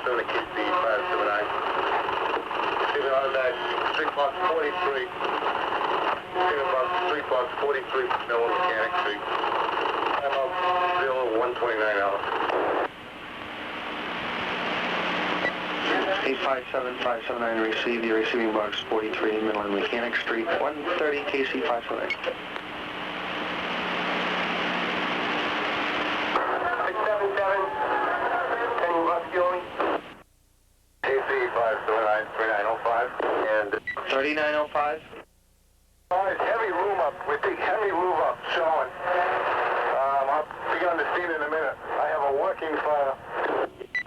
557 to KC 579. Receiving on that 3 box 43. Receiving box 3 box 43 from Meadowood Mechanic Street. I'm up 0129 out. 857579, receive the receiving box 43, Meadowood Mechanic Street, 130 KC 579. 677, pending bus fueling. KC 579, 3905, and 3905. Heavy room up, with the heavy room up showing. I'll be on the scene in a minute. I have a working fire.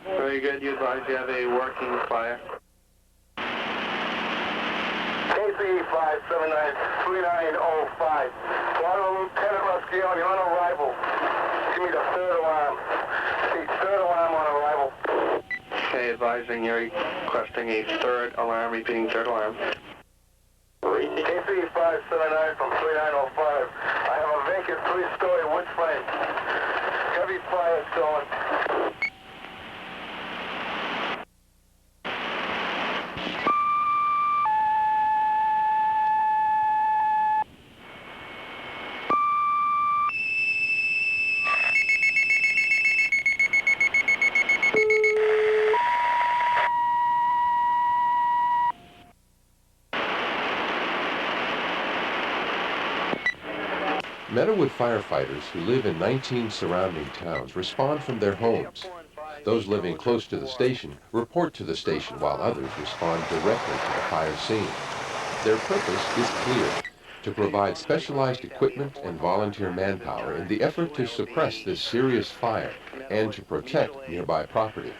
Very good, you advise you have a working fire. KC 579, 3905. Water Lieutenant Ruscione on arrival. Give me the third alarm. The third alarm on arrival. Okay, advising you're requesting a third alarm, repeating third alarm. KC 579 from 3905. I have a vacant 3-story wood frame. Heavy fire showing. Meadowood firefighters who live in 19 surrounding towns respond from their homes. Those living close to the station report to the station while others respond directly to the fire scene. Their purpose is clear: to provide specialized equipment and volunteer manpower in the effort to suppress this serious fire and to protect nearby property.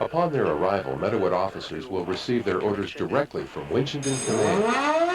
Upon their arrival, Meadowood officers will receive their orders directly from Winchendon Command.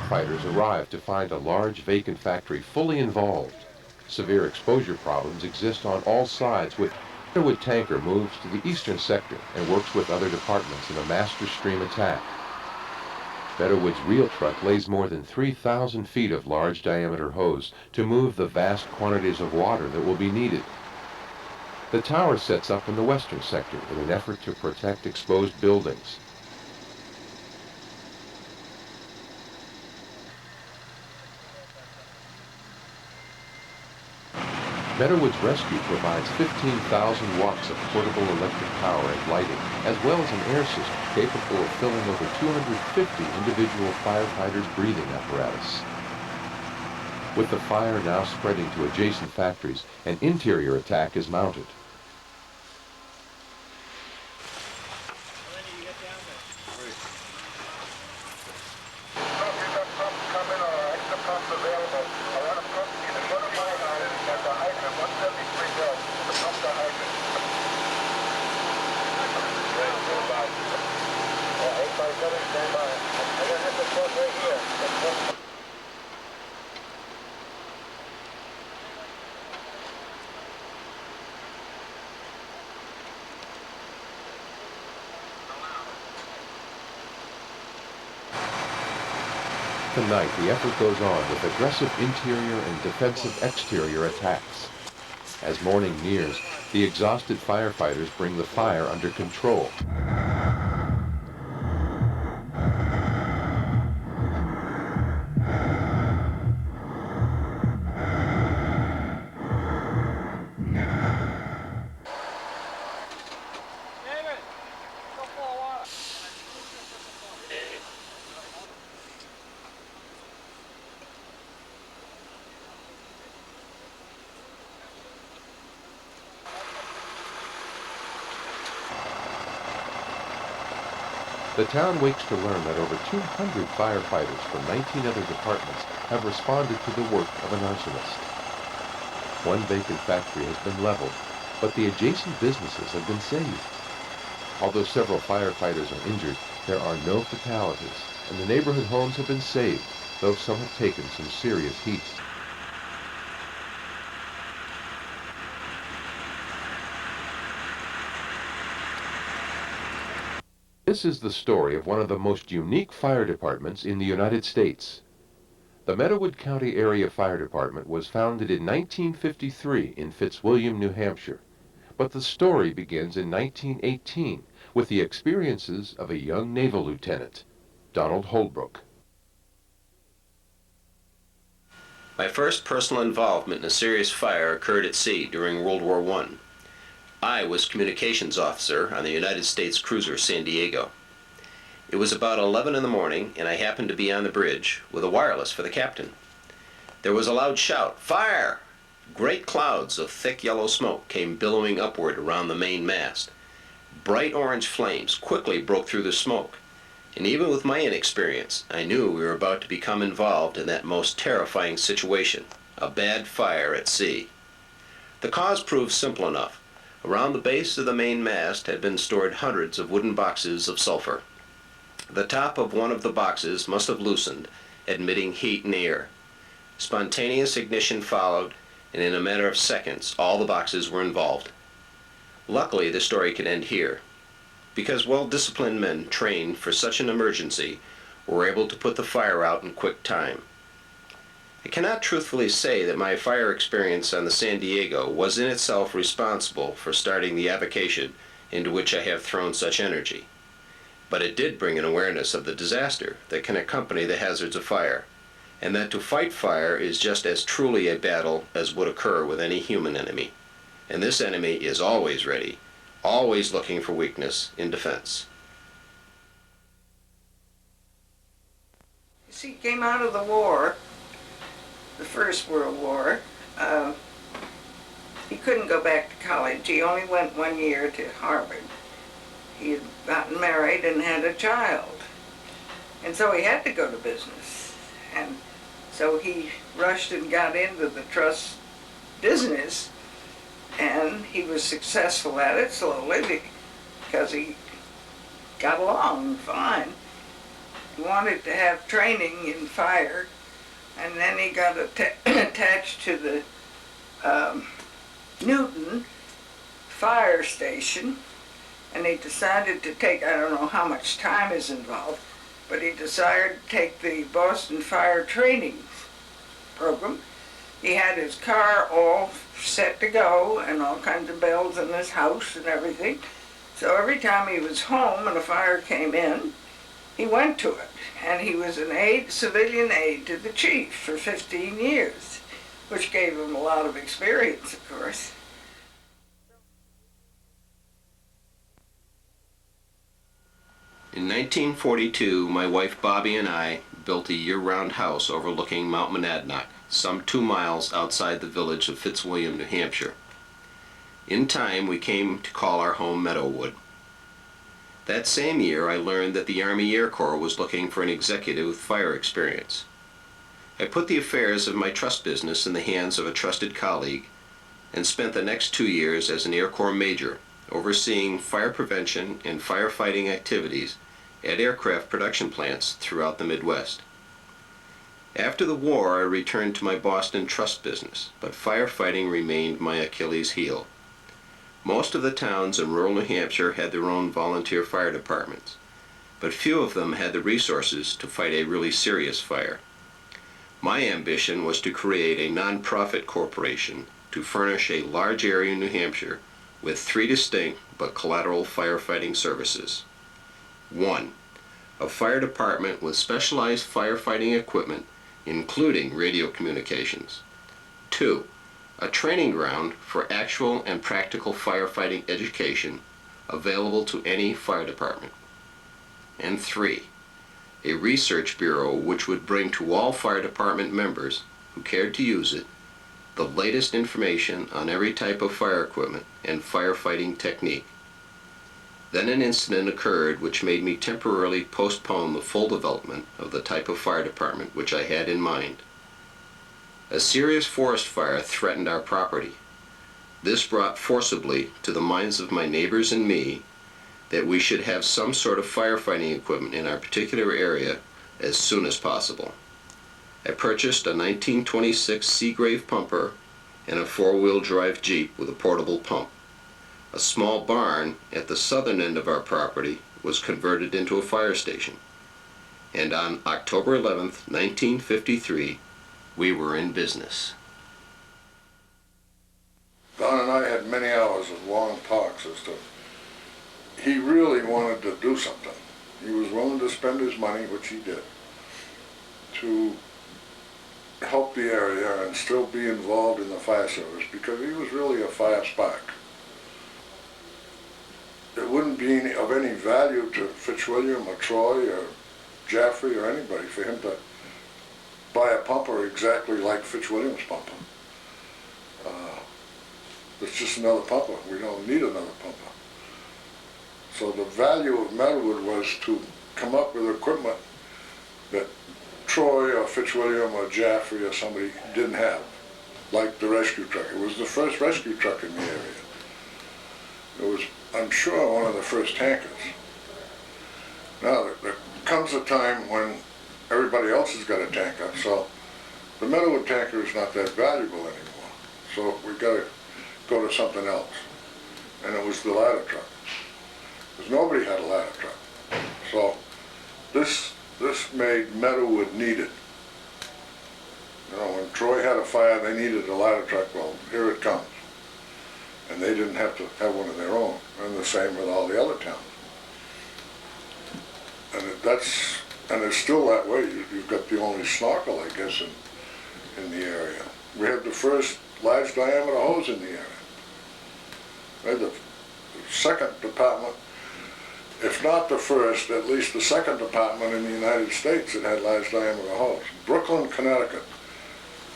Fighters arrive to find a large vacant factory fully involved. Severe exposure problems exist on all sides, with Meadowood tanker moves to the eastern sector and works with other departments in a master stream attack. Meadowood's reel truck lays more than 3,000 feet of large diameter hose to move the vast quantities of water that will be needed. The tower sets up in the western sector in an effort to protect exposed buildings. Meadowood's rescue provides 15,000 watts of portable electric power and lighting, as well as an air system capable of filling over 250 individual firefighters' breathing apparatus. With the fire now spreading to adjacent factories, an interior attack is mounted. Come in, extra pumps available. I want to pump, you can put a line on it at the hydrant, 170. stand by. I'm gonna have to talk right here. Tonight, the effort goes on with aggressive interior and defensive exterior attacks. As morning nears, the exhausted firefighters bring the fire under control. The town wakes to learn that over 200 firefighters from 19 other departments have responded to the work of an arsonist. One vacant factory has been leveled, but the adjacent businesses have been saved. Although several firefighters are injured, there are no fatalities, and the neighborhood homes have been saved, though some have taken some serious heat. This is the story of one of the most unique fire departments in the United States. The Meadowood County Area Fire Department was founded in 1953 in Fitzwilliam, New Hampshire. But the story begins in 1918 with the experiences of a young naval lieutenant, Donald Holbrook. My first personal involvement in a serious fire occurred at sea during World War I. I was communications officer on the United States cruiser San Diego. It was about 11 in the morning, and I happened to be on the bridge with a wireless for the captain. There was a loud shout, "Fire!" Great clouds of thick yellow smoke came billowing upward around the main mast. Bright orange flames quickly broke through the smoke, and even with my inexperience, I knew we were about to become involved in that most terrifying situation, a bad fire at sea. The cause proved simple enough. Around the base of the main mast had been stored hundreds of wooden boxes of sulfur. The top of one of the boxes must have loosened, admitting heat and air. Spontaneous ignition followed, and in a matter of seconds, all the boxes were involved. Luckily, the story could end here, because well-disciplined men trained for such an emergency were able to put the fire out in quick time. I cannot truthfully say that my fire experience on the San Diego was in itself responsible for starting the avocation into which I have thrown such energy. But it did bring an awareness of the disaster that can accompany the hazards of fire, and that to fight fire is just as truly a battle as would occur with any human enemy. And this enemy is always ready, always looking for weakness in defense. He came out of the war, the First World War. He couldn't go back to college. He only went 1 year to Harvard. He had gotten married and had a child. And so he had to go to business. And so he rushed and got into the truss business, and he was successful at it slowly because he got along fine. He wanted to have training in fire, and then he got attached to the Newton fire station, and he decided to take, I don't know how much time is involved, but he decided to take the Boston Fire Training Program. He had his car all set to go and all kinds of bells in his house and everything. So every time he was home and a fire came in, he went to it. And he was an aide, civilian aide to the chief for 15 years, which gave him a lot of experience, of course. In 1942, my wife Bobby and I built a year-round house overlooking Mount Monadnock, some 2 miles outside the village of Fitzwilliam, New Hampshire. In time, we came to call our home Meadowood. That same year, I learned that the Army Air Corps was looking for an executive with fire experience. I put the affairs of my trust business in the hands of a trusted colleague and spent the next 2 years as an Air Corps major, overseeing fire prevention and firefighting activities at aircraft production plants throughout the Midwest. After the war, I returned to my Boston trust business, but firefighting remained my Achilles heel. Most of the towns in rural New Hampshire had their own volunteer fire departments, but few of them had the resources to fight a really serious fire. My ambition was to create a non-profit corporation to furnish a large area in New Hampshire with 3 distinct but collateral firefighting services. 1. A fire department with specialized firefighting equipment, including radio communications. 2. A training ground for actual and practical firefighting education available to any fire department. And 3. A research bureau which would bring to all fire department members who cared to use it the latest information on every type of fire equipment and firefighting technique. Then an incident occurred which made me temporarily postpone the full development of the type of fire department which I had in mind. A serious forest fire threatened our property. This brought forcibly to the minds of my neighbors and me that we should have some sort of firefighting equipment in our particular area as soon as possible. I purchased a 1926 Seagrave pumper and a 4-wheel drive Jeep with a portable pump. A small barn at the southern end of our property was converted into a fire station, and on October 11th, 1953, we were in business. Don and I had many hours of long talks as to he really wanted to do something. He was willing to spend his money, which he did, to help the area and still be involved in the fire service because he was really a fire spark. It wouldn't be of any value to Fitzwilliam or Troy or Jaffrey or anybody for him to buy a pumper exactly like Fitzwilliam's pumper. It's just another pumper. We don't need another pumper. So the value of Meadowood was to come up with equipment that Troy or Fitzwilliam or Jaffrey or somebody didn't have, like the rescue truck. It was the first rescue truck in the area. It was, I'm sure, one of the first tankers. Now, there comes a time when everybody else has got a tanker, so the Meadowood tanker is not that valuable anymore. So we got to go to something else. And it was the ladder truck. Because nobody had a ladder truck. So this made Meadowood needed. You know, when Troy had a fire, they needed a ladder truck. Well, here it comes. And they didn't have to have one of their own. And the same with all the other towns. And it's still that way. You've got the only snorkel, I guess, in the area. We had the first large diameter hose in the area. We had the second department, if not the first, at least the second department in the United States that had large diameter hose. Brooklyn, Connecticut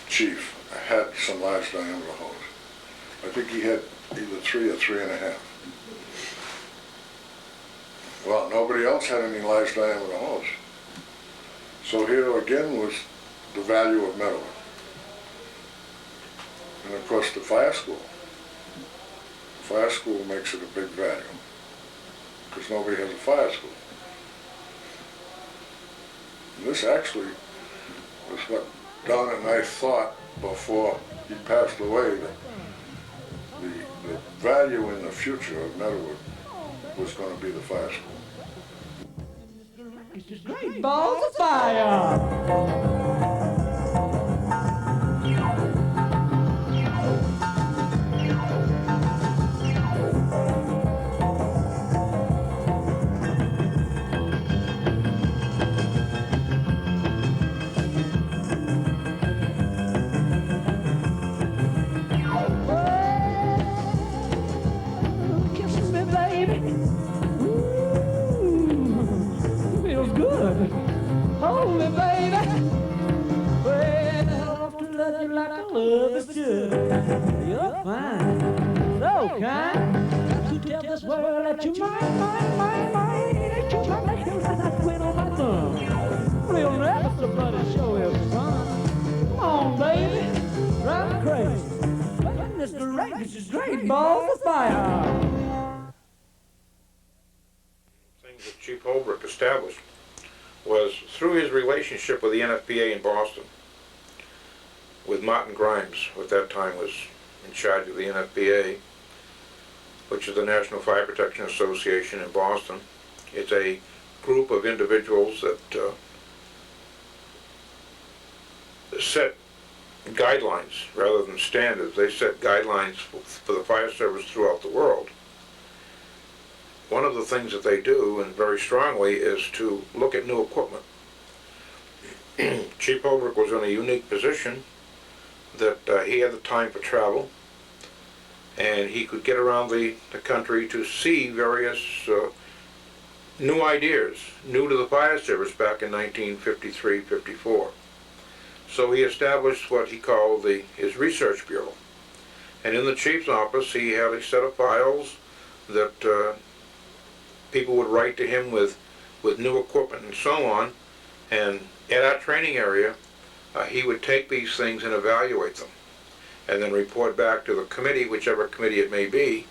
chief had some large diameter hose. I think he had either 3 or 3.5. Well, nobody else had any large diameter hose. So here again was the value of Meadowood. And of course the fire school. The fire school makes it a big value because nobody has a fire school. And this actually was what Don and I thought before he passed away, that the value in the future of Meadowood was going to be the fire school. Great balls of fire! Love is good. You're fine, so kind. Got to tell this world that you're mine, that you're mine, like hell I quit on my thumb. We'll never somebody show him son. Come on, baby, drive me crazy. This is great balls of fire. that Chief Holbrook established was through his relationship with the NFPA in Boston, with Martin Grimes, who at that time was in charge of the NFPA, which is the National Fire Protection Association in Boston. It's a group of individuals that set guidelines rather than standards. They set guidelines for the fire service throughout the world. One of the things that they do, and very strongly, is to look at new equipment. Chief Holbrook was in a unique position that he had the time for travel, and he could get around the country to see various new ideas, new to the fire service back in 1953-54. So he established what he called his research bureau. And in the chief's office, he had a set of files that people would write to him with new equipment and so on. And at our training area, he would take these things and evaluate them, and then report back to the committee, whichever committee it may be,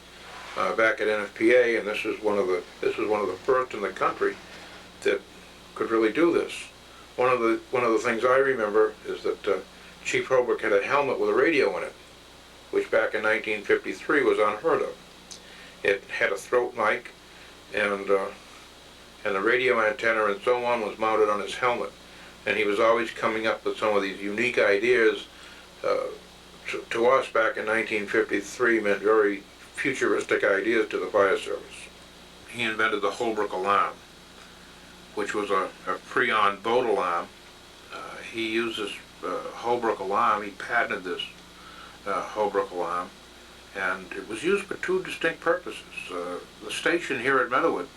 back at NFPA. And this was one of the first in the country that could really do this. One of the things I remember is that Chief Holbrook had a helmet with a radio in it, which back in 1953 was unheard of. It had a throat mic, and the radio antenna and so on was mounted on his helmet. And he was always coming up with some of these unique ideas. To us back in 1953 meant very futuristic ideas to the fire service. He invented the Holbrook alarm, which was a Freon boat alarm. He used this Holbrook alarm. He patented this Holbrook alarm, and it was used for two distinct purposes. The station here at Meadowood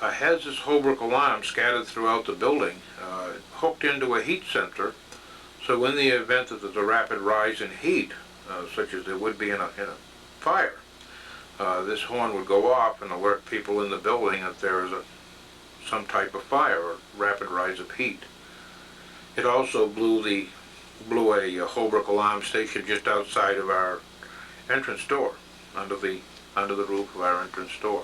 has this Holbrook alarm scattered throughout the building, hooked into a heat sensor, so in the event that there's a rapid rise in heat, such as there would be in a fire, this horn would go off and alert people in the building that there is some type of fire or rapid rise of heat. It also blew a Holbrook alarm station just outside of our entrance door, under the roof of our entrance door.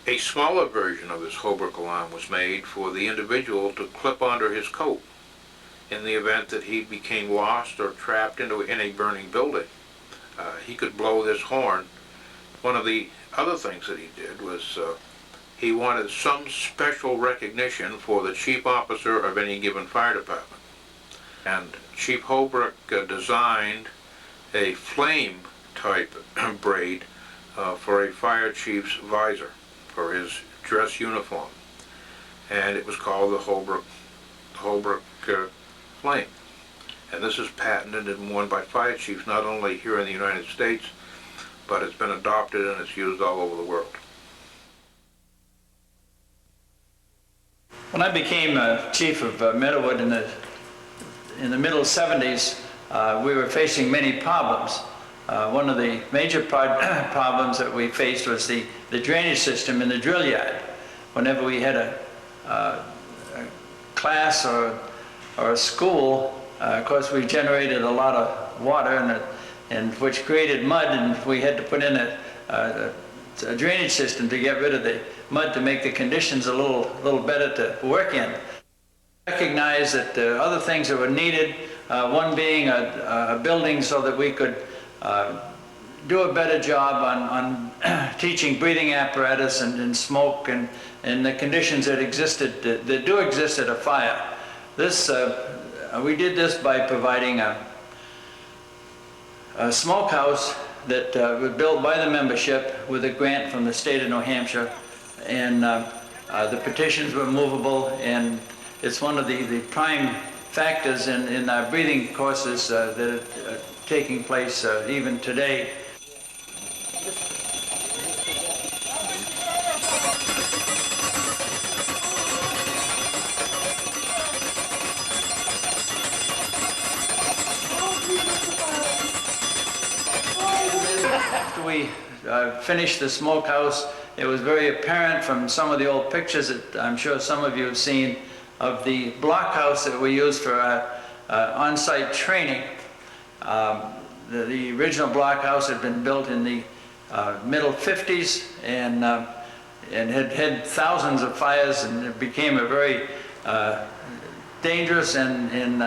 A smaller version of this Holbrook alarm was made for the individual to clip onto his coat in the event that he became lost or trapped in a burning building. He could blow this horn. One of the other things that he did was he wanted some special recognition for the chief officer of any given fire department. And Chief Holbrook designed a flame type braid for a fire chief's visor for his dress uniform, and it was called the Holbrook flame. And this is patented and worn by fire chiefs not only here in the United States, but it's been adopted and it's used all over the world. When I became chief of Meadowood in the middle 70s, we were facing many problems. One of the major problems that we faced was the drainage system in the drill yard. Whenever we had a class or a school, of course we generated a lot of water, and which created mud, and we had to put in a drainage system to get rid of the mud to make the conditions a little better to work in. Recognize that other things that were needed, one being a building so that we could do a better job on teaching breathing apparatus and smoke and the conditions that existed, that do exist at a fire. We did this by providing a smokehouse that was built by the membership with a grant from the state of New Hampshire, and the petitions were movable, and it's one of the prime factors in our breathing courses that are taking place even today. After we finished the smokehouse, it was very apparent from some of the old pictures that I'm sure some of you have seen of the blockhouse that we used for our on-site training. The original blockhouse had been built in the middle 50s, and and had had thousands of fires, and it became a very dangerous and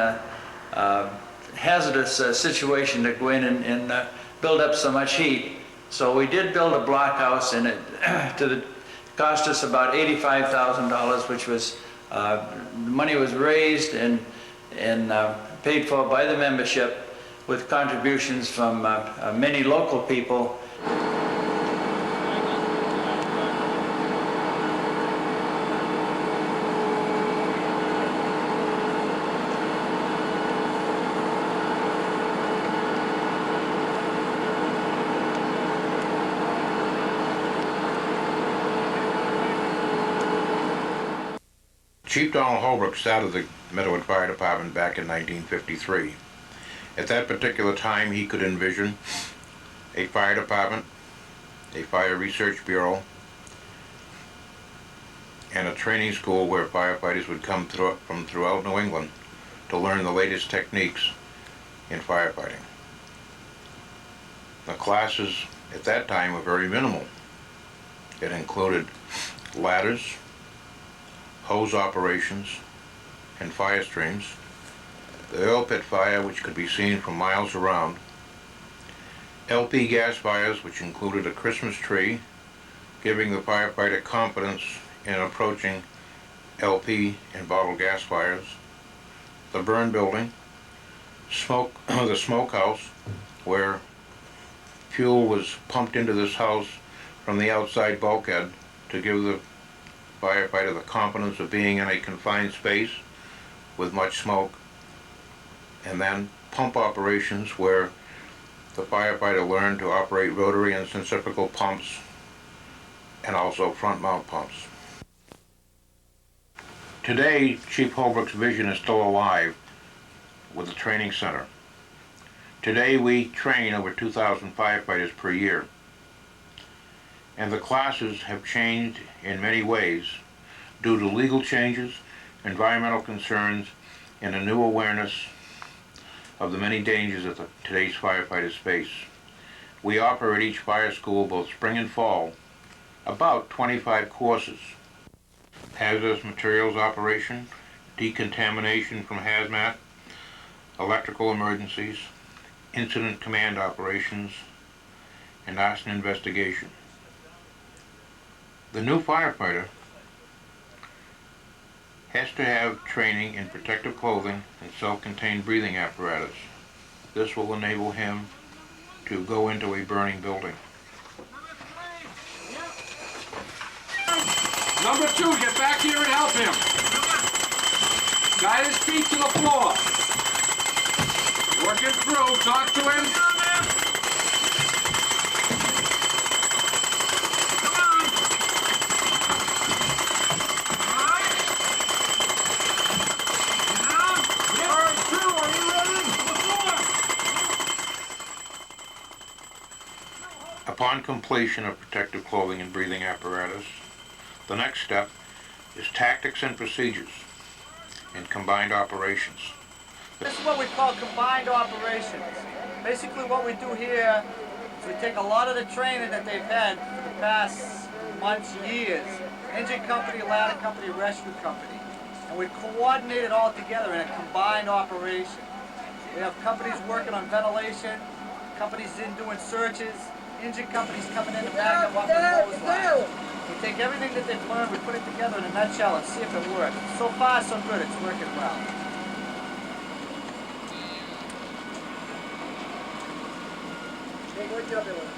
hazardous situation to go in and build up so much heat. So we did build a blockhouse, and it cost us about $85,000, which was money was raised and paid for by the membership with contributions from many local people. Chief Donald Holbrook started the Meadowood Fire Department back in 1953. At that particular time, he could envision a fire department, a fire research bureau, and a training school where firefighters would come from throughout New England to learn the latest techniques in firefighting. The classes at that time were very minimal. It included ladders, hose operations, and fire streams, the oil pit fire, which could be seen from miles around, LP gas fires, which included a Christmas tree, giving the firefighter confidence in approaching LP and bottled gas fires, the burn building, the smokehouse, where fuel was pumped into this house from the outside bulkhead to give the firefighter the confidence of being in a confined space with much smoke, and then pump operations where the firefighter learned to operate rotary and centrifugal pumps and also front mount pumps. Today, Chief Holbrook's vision is still alive with the training center. Today we train over 2,000 firefighters per year, and the classes have changed in many ways due to legal changes, environmental concerns, and a new awareness of the many dangers that today's firefighters face. We offer at each fire school, both spring and fall, about 25 courses. Hazardous materials operation, decontamination from hazmat, electrical emergencies, incident command operations, and arson investigation. The new firefighter has to have training in protective clothing and self-contained breathing apparatus. This will enable him to go into a burning building. Number 2, get back here and help him. Guide his feet to the floor. Work it through, talk to him. Upon completion of protective clothing and breathing apparatus, the next step is tactics and procedures in combined operations. This is what we call combined operations. Basically what we do here is we take a lot of the training that they've had for the past months, years, engine company, ladder company, rescue company, and we coordinate it all together in a combined operation. We have companies working on ventilation, companies in doing searches, engine companies coming in to back up off the hose lines. We take everything that they've learned, we put it together in a nutshell and see if it works. So far, so good. It's working well. Good job, Dylan.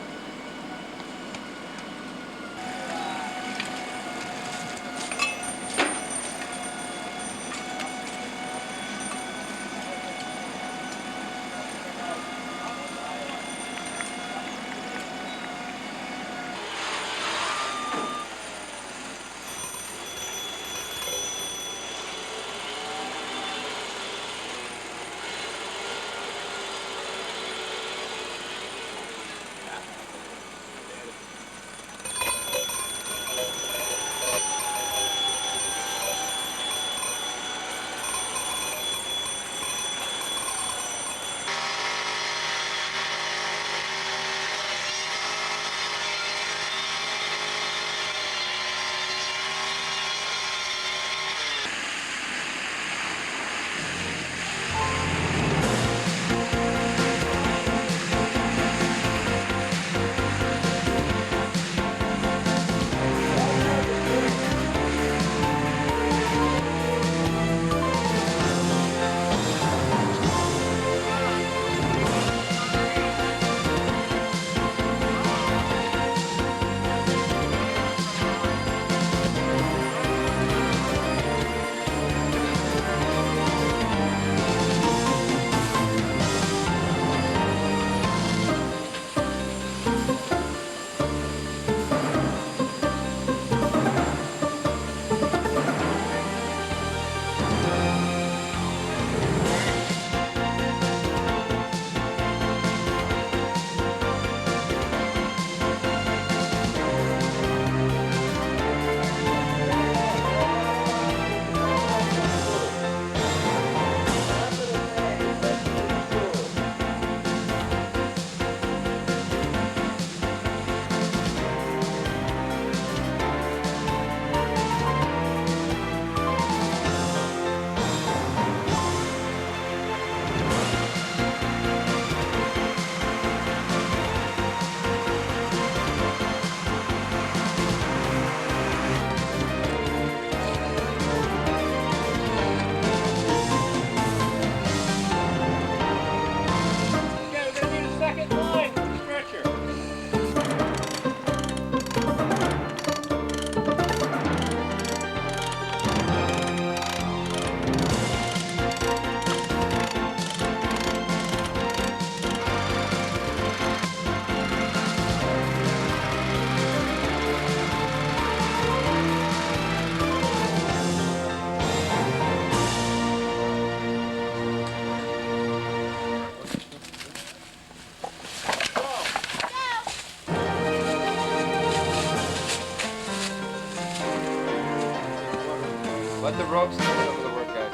Let the ropes do some of the work, guys.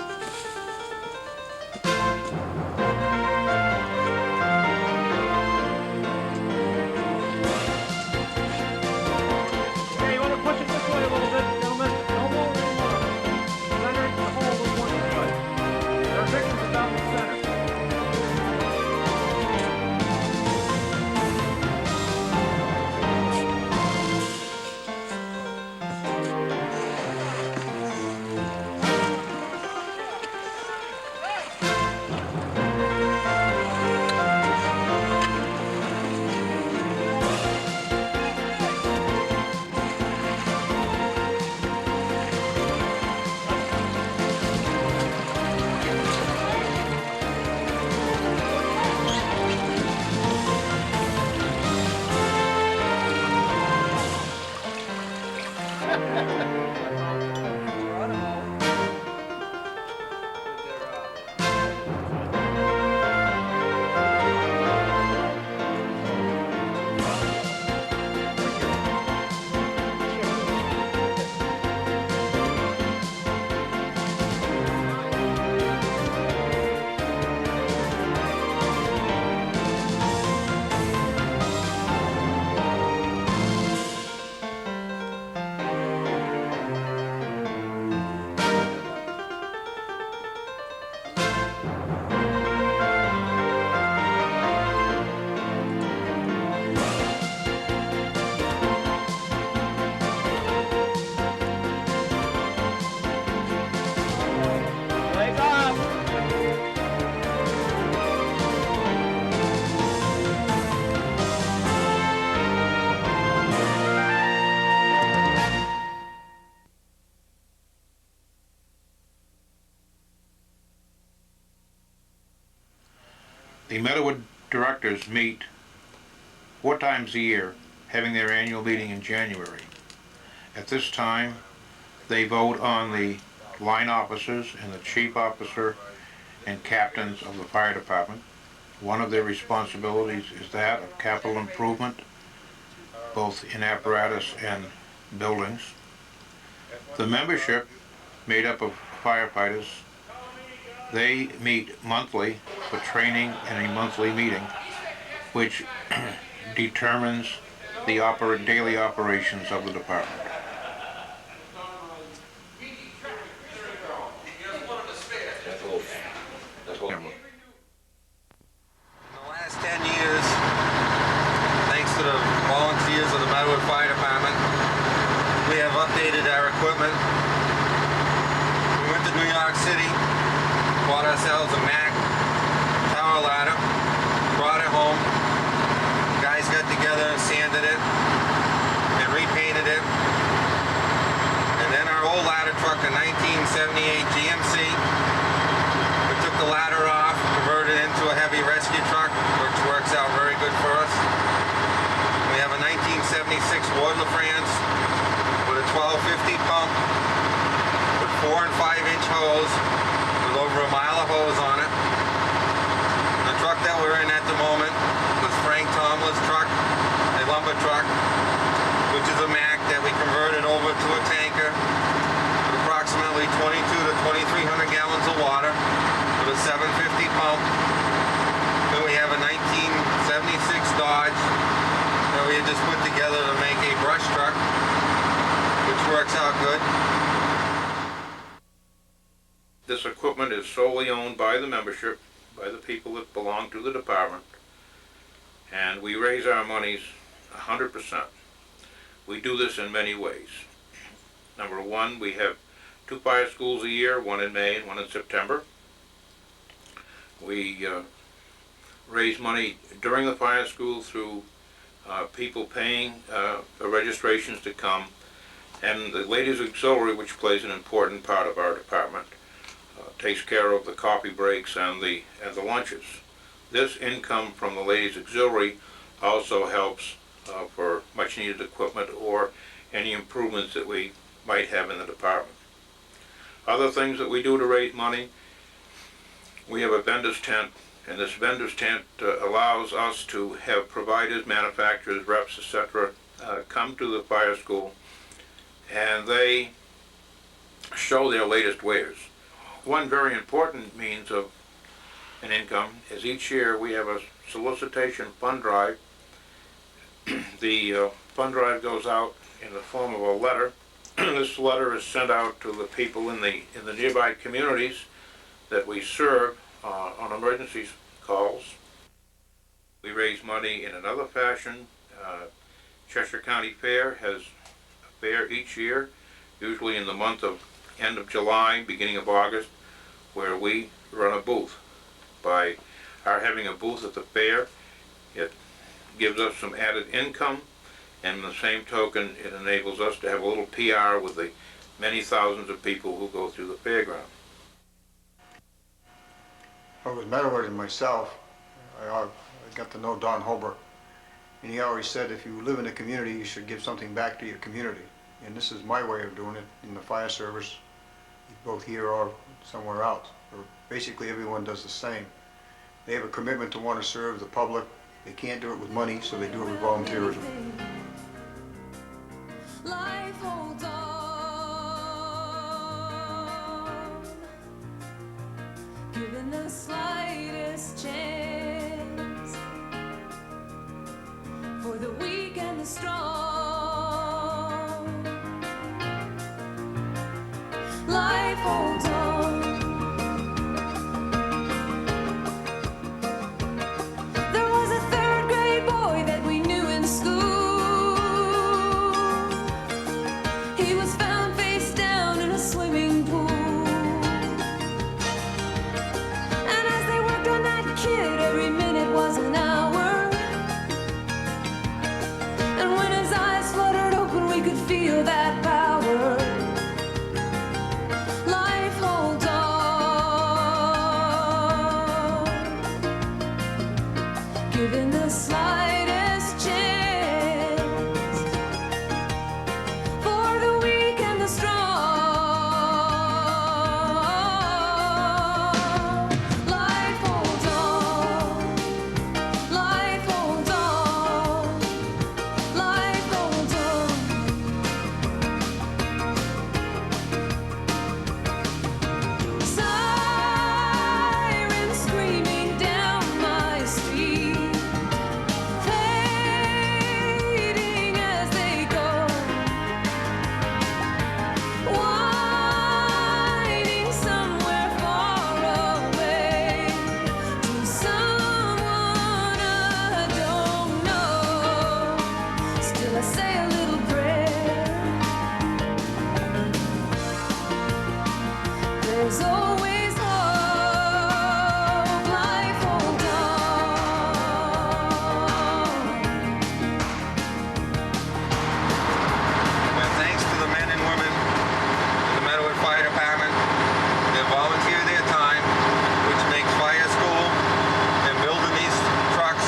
Hey, you want to push it this way a little bit, gentlemen? No more, no more. Center the hole with one foot. Our victim's about the center. The Meadowood directors meet 4 times a year, having their annual meeting in January. At this time, they vote on the line officers and the chief officer and captains of the fire department. One of their responsibilities is that of capital improvement, both in apparatus and buildings. The membership, made up of firefighters, they meet monthly for training and a monthly meeting, which determines the daily operations of the department. In the last 10 years, thanks to the volunteers of the Meadowood Fire Department, we have updated our equipment. We went to New York City, bought ourselves a Mac tower ladder, brought it home. Guys got together and sanded it and repainted it. And then our old ladder truck, a 1978 GMC, we took the ladder off, converted it into a heavy rescue truck, which works out very good for us. We have a 1976 Ford LaFrance with a 1250 pump with 4 and 5-inch hose with over a mile of hose on it. The truck that we're in at the moment was Frank Tomlin's truck, a lumber truck, which is a Mack that we converted over to a tanker with approximately 22 to 2300 gallons of water with a 750 pump. Then we have a 1976 Dodge that we had just put together to make a brush truck, which works out good. This equipment is solely owned by the membership, by the people that belong to the department, and we raise our monies 100%. We do this in many ways. Number one, we have 2 fire schools a year, one in May and one in September. We raise money during the fire school through people paying for registrations to come, and the Ladies Auxiliary, which plays an important part of our department, takes care of the coffee breaks and the lunches. This income from the Ladies Auxiliary also helps for much needed equipment or any improvements that we might have in the department. Other things that we do to raise money, we have a vendor's tent, and this vendor's tent allows us to have providers, manufacturers, reps, etc. Come to the fire school, and they show their latest wares. One very important means of an income is each year we have a solicitation fund drive. The fund drive goes out in the form of a letter. This letter is sent out to the people in the nearby communities that we serve on emergency calls. We raise money in another fashion. Cheshire County Fair has a fair each year, usually in the end of July, beginning of August, where we run a booth. By our having a booth at the fair, it gives us some added income, and in the same token, it enables us to have a little PR with the many thousands of people who go through the fairground. Well, with Meadowood and myself, I got to know Don Holbrook, and he always said if you live in a community, you should give something back to your community. And this is my way of doing it in the fire service, both here or somewhere else. Basically, everyone does the same. They have a commitment to want to serve the public. They can't do it with money, so they do it with volunteerism. Life holds on, given the slightest chance, for the weak and the strong. Life holds on. There was a third grade boy that we knew in school. He was found face down in a swimming pool. And as they worked on that kid, every minute was an hour. And when his eyes fluttered open, we could feel that power. Life holds on, given the slightest chance, for the weak and the strong. Life holds on, life holds on, life holds on. Sirens screaming down my street, fading as they go, winding somewhere far away to someone I don't know. Still I say a little prayer. There's always hope. Life holds on. And thanks to the men and women in the Meadowood Fire Department that volunteer their time, which makes fire school and building these trucks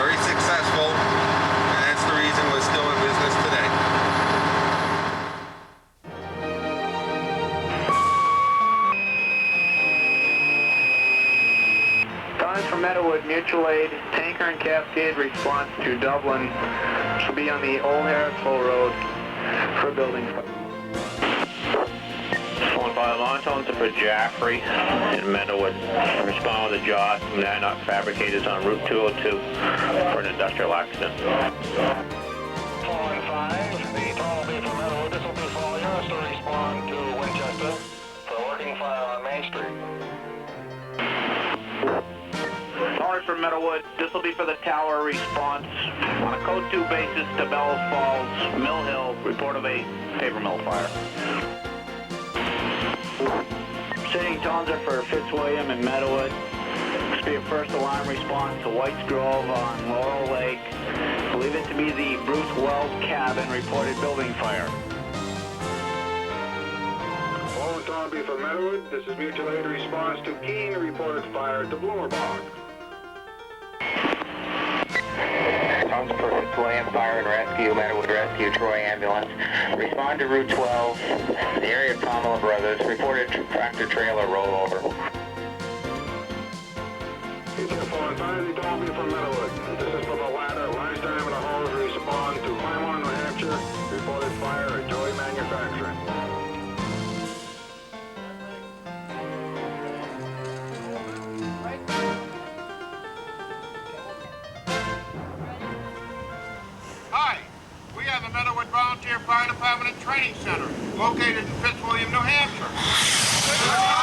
very successful, and that's the reason we're still in business today. Times for Meadowood Mutual Aid, Tanker and Cascade response to Dublin. Should be on the Old Harrisville Road for building. 1-5 Montones for Jaffrey in Meadowood. Respond with a Joss from Nanoc Fabricators on Route 202 for an industrial accident. 415, the toll will be from Meadowood. This will be for yours to respond to Winchester for working fire on Main Street. Sorry for Meadowood. This will be for the tower response on a code 2 basis to Bellows Falls, Mill Hill. Report of a paper mill fire. St. Tonza for Fitzwilliam and Meadowood. This will be a first alarm response to White's Grove on Laurel Lake. Believe it to be the Bruce Wells cabin. Reported building fire. Old Tomby for Meadowood. This is mutual aid response to Keene. Reported fire at the Bloomer Bog. Tonza for Fitzwilliam Fire and Rescue, Meadowood Rescue, Troy Ambulance. Respond to Route 12, the area of Tomala Brothers. Reported tractor trailer rollover. It's 415, the Tomby for Meadowood. This is for the ladder. Line diameter hose. Respond to Claremont, New Hampshire. Reported fire at Joy Manufacturing. Training Center, located in Fitzwilliam, New Hampshire.